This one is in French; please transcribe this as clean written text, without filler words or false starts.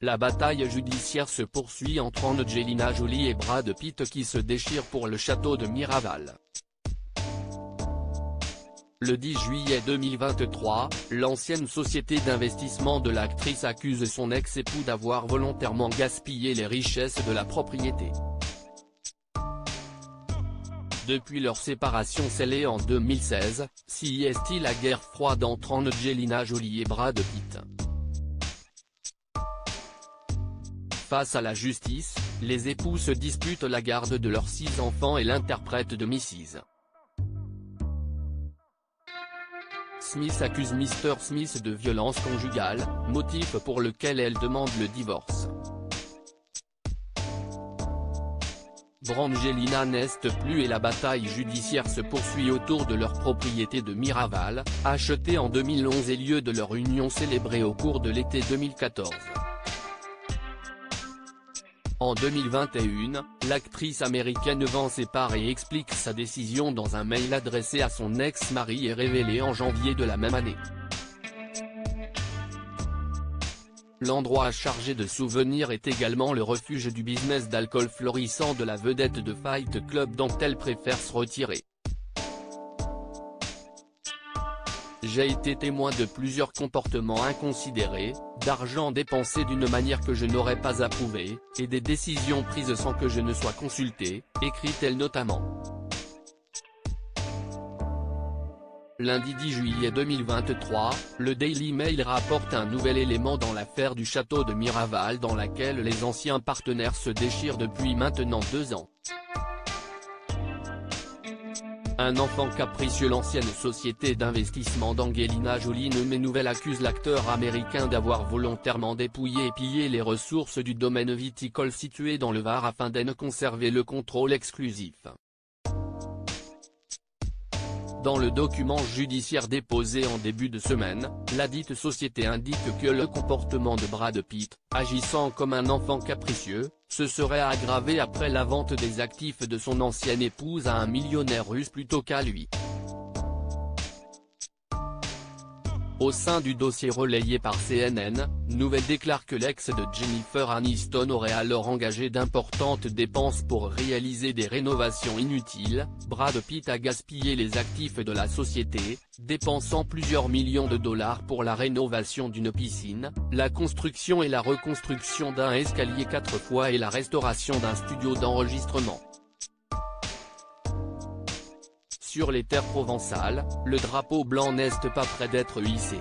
La bataille judiciaire se poursuit entre Angelina Jolie et Brad Pitt qui se déchirent pour le château de Miraval. Le 10 juillet 2023, l'ancienne société d'investissement de l'actrice accuse son ex-époux d'avoir volontairement gaspillé les richesses de la propriété. Depuis leur séparation scellée en 2016, s'y est la guerre froide entre Angelina Jolie et Brad Pitt. Face à la justice, les époux se disputent la garde de leurs 6 enfants et l'interprète de Mrs. Smith accuse Mr. Smith de violence conjugale, motif pour lequel elle demande le divorce. Brangelina n'est plus et la bataille judiciaire se poursuit autour de leur propriété de Miraval, achetée en 2011 et lieu de leur union célébrée au cours de l'été 2014. En 2021, l'actrice américaine vend ses parts et explique sa décision dans un mail adressé à son ex-mari et révélé en janvier de la même année. L'endroit chargé de souvenirs est également le refuge du business d'alcool florissant de la vedette de Fight Club dont elle préfère se retirer. J'ai été témoin de plusieurs comportements inconsidérés, d'argent dépensé d'une manière que je n'aurais pas approuvée, et des décisions prises sans que je ne sois consultée, écrit-elle notamment. Lundi 10 juillet 2023, le Daily Mail rapporte un nouvel élément dans l'affaire du château de Miraval dans laquelle les anciens partenaires se déchirent depuis maintenant 2 ans. Un enfant capricieux. L'ancienne société d'investissement d'Angelina Jolie nouvelle accuse l'acteur américain d'avoir volontairement dépouillé et pillé les ressources du domaine viticole situé dans le Var afin d'en conserver le contrôle exclusif. Dans le document judiciaire déposé en début de semaine, ladite société indique que le comportement de Brad Pitt, agissant comme un enfant capricieux, se serait aggravé après la vente des actifs de son ancienne épouse à un millionnaire russe plutôt qu'à lui. Au sein du dossier relayé par CNN, Nouvelle déclare que l'ex de Jennifer Aniston aurait alors engagé d'importantes dépenses pour réaliser des rénovations inutiles. Brad Pitt a gaspillé les actifs de la société, dépensant plusieurs millions de dollars pour la rénovation d'une piscine, la construction et la reconstruction d'un escalier 4 fois et la restauration d'un studio d'enregistrement. Sur les terres provençales, le drapeau blanc n'est pas près d'être hissé.